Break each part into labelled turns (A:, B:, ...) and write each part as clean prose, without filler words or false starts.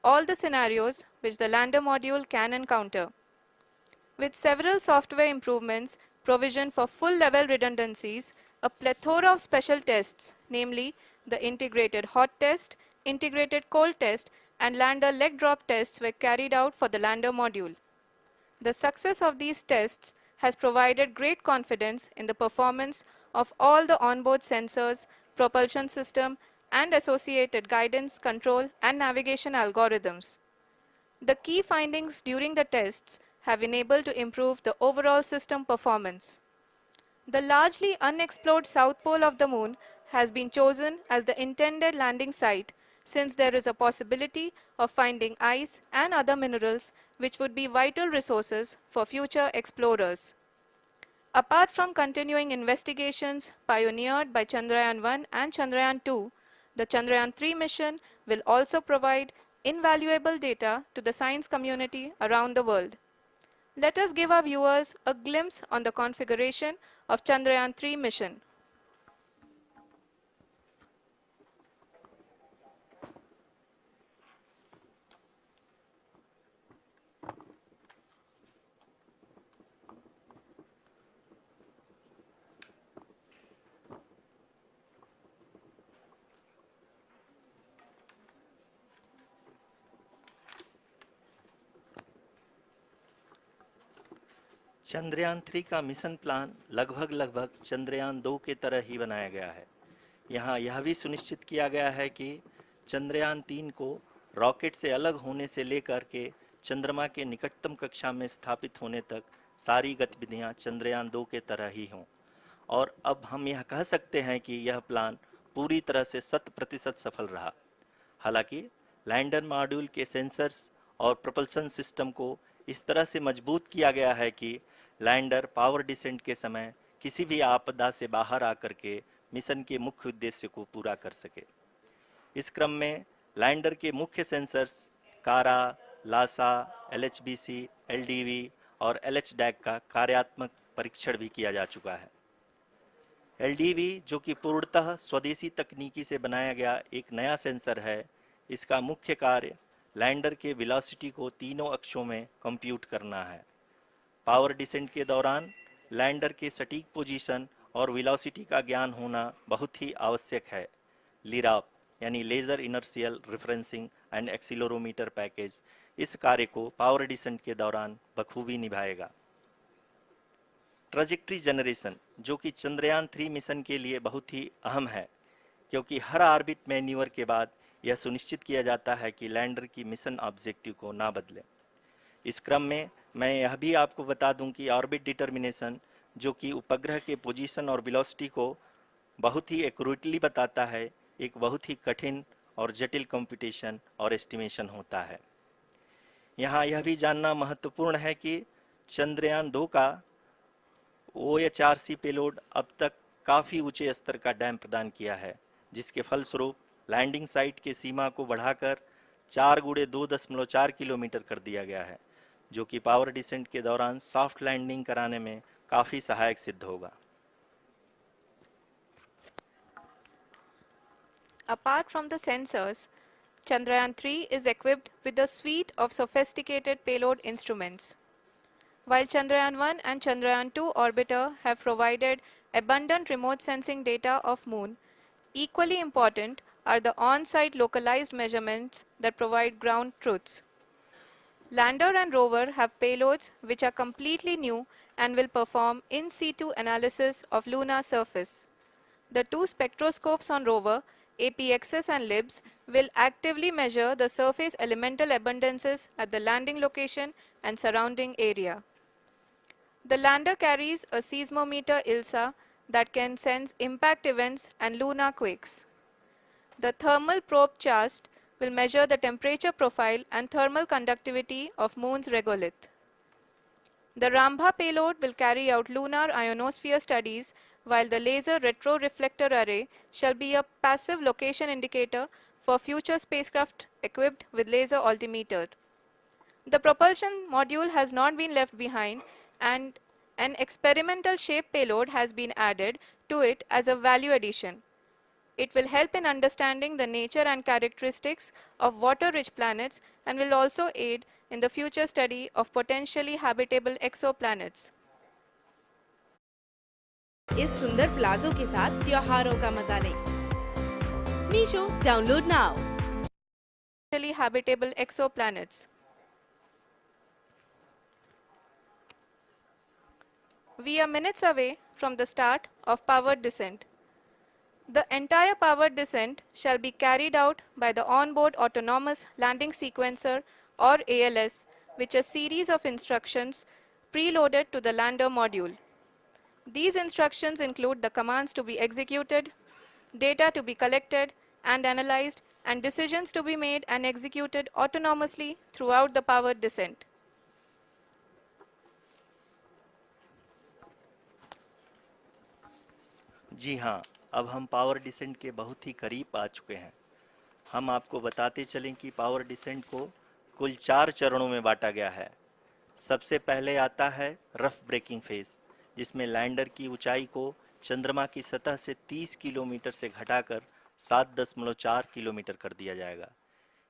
A: all the scenarios which the lander module can encounter. With several software improvements provisioned for full-level redundancies, a plethora of special tests, namely the integrated hot test, integrated cold test, and lander leg drop tests were carried out for the lander module. The success of these tests has provided great confidence in the performance of all the onboard sensors, propulsion system, and associated guidance, control, and navigation algorithms. The key findings during the tests have enabled to improve the overall system performance. The largely unexplored south pole of the moon has been chosen as the intended landing site since there is a possibility of finding ice and other minerals which would be vital resources for future explorers. Apart from continuing investigations pioneered by Chandrayaan-1 and Chandrayaan-2, the Chandrayaan-3 mission will also provide invaluable data to the science community around the world. Let us give our viewers a glimpse on the configuration of Chandrayaan-3 mission.
B: Chandrayaan 3 का mission plan लगभग चंद्रयान 2 के तरह ही बनाया गया है। यहाँ यह भी सुनिश्चित किया गया है कि चंद्रयान 3 को रॉकेट से अलग होने से लेकर के चंद्रमा के निकटतम कक्षा में स्थापित होने तक सारी गतिविधियां चंद्रयान 2 के तरह ही हों। और अब हम यह कह सकते हैं कि यह प्लान पूरी तरह से 100% सफल रहा। हालांकि लैंडर मॉड्यूल के सेंसर्स और प्रोपल्शन सिस्टम को इस तरह से मजबूत किया गया है कि लैंडर पावर डिसेंट के समय किसी भी आपदा से बाहर आकर के मिशन के मुख्य उद्देश्य को पूरा कर सके। इस क्रम में लैंडर के मुख्य सेंसर्स कारा, लासा, एलएचबीसी, एलडीवी और एलएचडैक का कार्यात्मक परीक्षण भी किया जा चुका है। एलडीवी, जो कि पूर्णतः स्वदेशी तकनीकी से बनाया गया एक नया सेंसर है, इसका मुख्य कार्य लैंडर के वेलोसिटी को तीनों अक्षों में कंप्यूट करना है। पावर डिसेंट के दौरान लैंडर के सटीक पोजीशन और वेलोसिटी का ज्ञान होना बहुत ही आवश्यक है। लिराप यानी laser inertial referencing and accelerometer package इस कार्य को पावर डिसेंट के दौरान बखूबी निभाएगा। ट्रैजेक्टरी जनरेशन, जो कि चंद्रयान 3 मिशन के लिए बहुत ही अहम है, क्योंकि हर ऑर्बिट मैन्यूवर के बाद यह सुनिश्चित किया जाता है कि लैंडर की मिशन ऑब्जेक्टिव को ना बदले। इस क्रम में मैं यह भी आपको बता दूं कि ऑर्बिट डिटर्मिनेशन, जो कि उपग्रह के पोजीशन और वेलोसिटी को बहुत ही एक्यूरेटली बताता है, एक बहुत ही कठिन और जटिल कंप्यूटेशन और एस्टिमेशन होता है। यहाँ यह भी जानना महत्वपूर्ण है कि चंद्रयान 2 का OHRC पेलोड अब तक काफ़ी ऊंचे स्तर का डैम प्रदान किया है, जिसके फलस्वरूप लैंडिंग साइट के सीमा को बढ़ाकर 4 गुणे 2.4 किलोमीटर कर दिया गया है, जो कि पावर डिसेंट के दौरान सॉफ्ट लैंडिंग कराने में काफ़ी सहायक सिद्ध होगा।
A: Apart from the sensors, Chandrayaan-3 is equipped with a suite of sophisticated payload instruments. While Chandrayaan-1 and Chandrayaan-2 orbiter have provided abundant remote sensing data of Moon, equally important are the on-site localized measurements that provide ground truths. Lander and rover have payloads which are completely new and will perform in situ analysis of lunar surface. The two spectroscopes on rover, APXS and LIBS, will actively measure the surface elemental abundances at the landing location and surrounding area. The lander carries a seismometer ILSA that can sense impact events and lunar quakes. The thermal probe CHAST will measure the temperature profile and thermal conductivity of Moon's regolith. The Rambha payload will carry out lunar ionosphere studies, while the laser retroreflector array shall be a passive location indicator for future spacecraft equipped with laser altimeter. The propulsion module has not been left behind, and an experimental shape payload has been added to it as a value addition. It will help in understanding the nature and characteristics of water-rich planets and will also aid in the future study of potentially habitable exoplanets.
C: इस सुंदर palazzo के साथ त्योहारों का मजा लें। Meesho download now.
A: Potentially habitable exoplanets. We are minutes away from the start of powered descent. The entire powered descent shall be carried out by the onboard autonomous landing sequencer or ALS, which is a series of instructions preloaded to the lander module. These instructions include the commands to be executed, data to be collected and analyzed, and decisions to be made and executed autonomously throughout the powered descent.
B: जी हाँ, अब हम power descent के बहुत ही करीब आ चुके हैं। हम आपको बताते चलें कि पावर डिसेंट को कुल 4 चरणों में बांटा गया है। सबसे पहले आता है रफ ब्रेकिंग फेज, जिसमें लैंडर की ऊंचाई को चंद्रमा की सतह से 30 किलोमीटर से घटाकर 7.4 किलोमीटर कर दिया जाएगा।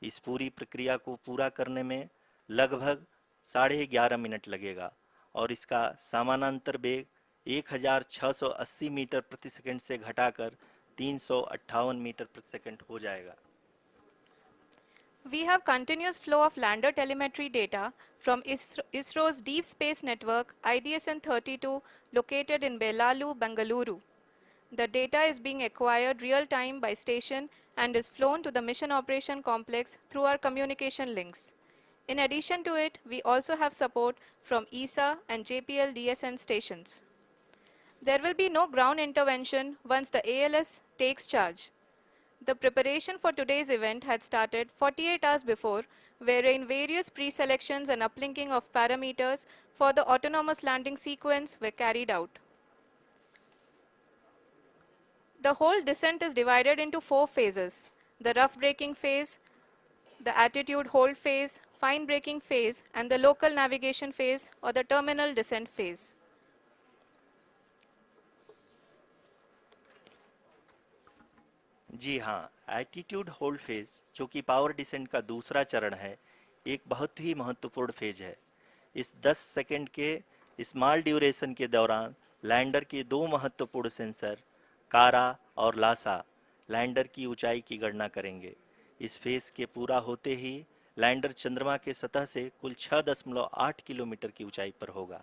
B: इस पूरी प्रक्रिया को पूरा करने में लगभग 11.5 मिनट लगेगा और इसका समानांतर वेग 1680 मीटर प्रति सेकंड से घटाकर 358 मीटर प्रति सेकंड हो जाएगा।
A: We have continuous flow of lander telemetry data from ISRO's Deep Space Network IDSN-32 located in Belalu, Bengaluru. The data is being acquired real-time by station and is flown to the Mission Operation Complex through our communication links. In addition to it, we also have support from ESA and JPL DSN stations. There will be no ground intervention once the ALS takes charge. The preparation for today's event had started 48 hours before, wherein various pre-selections and uplinking of parameters for the autonomous landing sequence were carried out. The whole descent is divided into 4 phases: the rough braking phase, the attitude hold phase, fine braking phase, and the local navigation phase or the terminal descent phase.
B: जी हाँ, attitude hold phase, जो कि power descent का दूसरा चरण है, एक बहुत ही महत्वपूर्ण फेज है। इस 10 सेकंड के स्मॉल ड्यूरेशन के दौरान लैंडर के 2 महत्वपूर्ण सेंसर कारा और लासा लैंडर की ऊंचाई की गणना करेंगे। इस फेज के पूरा होते ही लैंडर चंद्रमा के सतह से कुल 6.8 किलोमीटर की ऊंचाई पर होगा।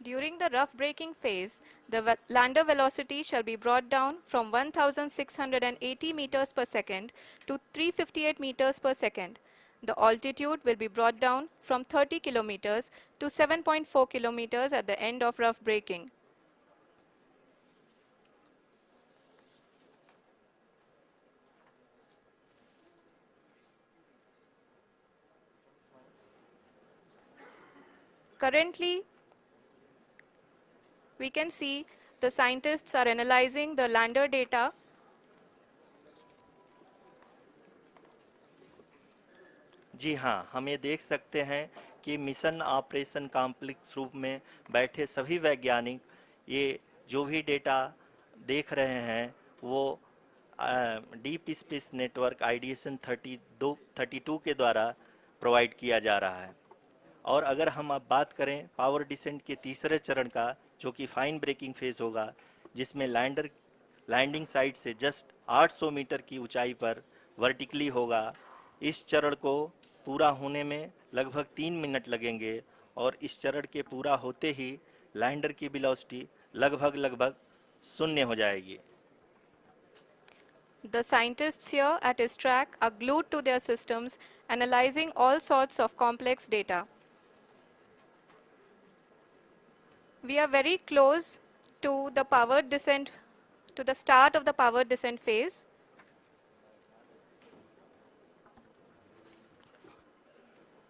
A: During the rough braking phase, the lander velocity shall be brought down from 1680 meters per second to 358 meters per second. The altitude will be brought down from 30 kilometers to 7.4 kilometers at the end of rough braking. Currently, we can see the scientists are analyzing the lander data.
B: जी हाँ, हम ये देख सकते हैं कि mission operation complex रूप में बैठे सभी वैज्ञानिक ये जो भी डेटा देख रहे हैं वो डीप स्पेस नेटवर्क IDSN 32 के द्वारा प्रोवाइड किया जा रहा है। और अगर हम अब बात करें पावर डिसेंट के तीसरे चरण का, जो कि फाइन ब्रेकिंग फेज होगा, जिसमें लैंडिंग साइट से जस्ट 800 मीटर की ऊंचाई पर वर्टिकली होगा। इस चरण को पूरा होने में लगभग 3 मिनट लगेंगे और इस चरण के पूरा होते ही लैंडर की वेलोसिटी लगभग 0 हो जाएगी।
A: The scientists here at ISTRAC are glued to their systems, analyzing all sorts of complex data. We are very close to the powered descent, to the start of the powered descent phase.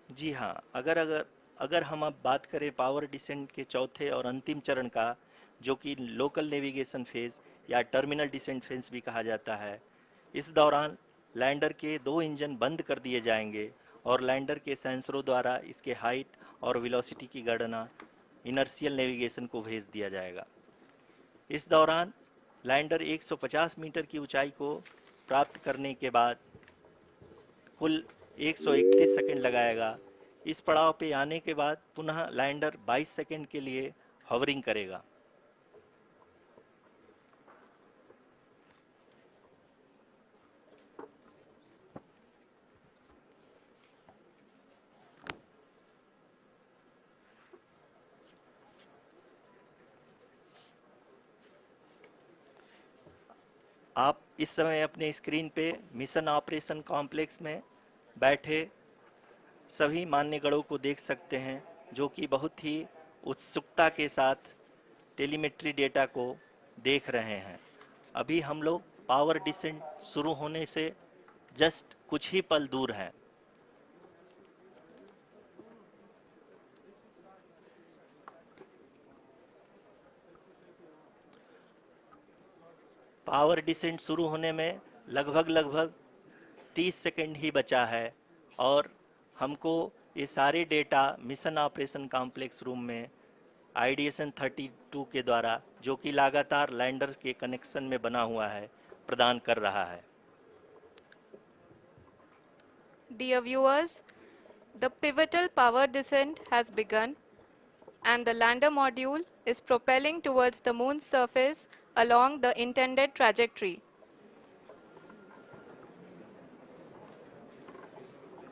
B: जी हाँ, अगर हम अब बात करें power descent के चौथे और अंतिम चरण का, जो कि लोकल नेविगेशन फेज या टर्मिनल डिसेंट फेज भी कहा जाता है, इस दौरान लैंडर के 2 इंजन बंद कर दिए जाएंगे और लैंडर के सेंसरों द्वारा इसके हाइट और वेलोसिटी की गणना इनर्शियल नेविगेशन को भेज दिया जाएगा। इस दौरान लैंडर 150 मीटर की ऊंचाई को प्राप्त करने के बाद कुल 131 सेकंड लगाएगा। इस पड़ाव पे आने के बाद पुनः लैंडर 22 सेकंड के लिए हॉवरिंग करेगा। आप इस समय अपने स्क्रीन पे मिशन ऑपरेशन कॉम्प्लेक्स में बैठे सभी मान्यगणों को देख सकते हैं, जो कि बहुत ही उत्सुकता के साथ टेलीमेट्री डेटा को देख रहे हैं। अभी हम लोग पावर डिसेंट शुरू होने से जस्ट कुछ ही पल दूर हैं। पावर डिसेंट शुरू होने में लगभग 30 सेकंड ही बचा है और हमको ये सारे data mission operation complex room में आईडीएसएन 32 के द्वारा, जो कि लगातार लैंडर के कनेक्शन में बना हुआ है, प्रदान कर रहा है।
A: Dear viewers, the pivotal power descent has begun and the lander module is propelling towards the moon's surface along the intended trajectory.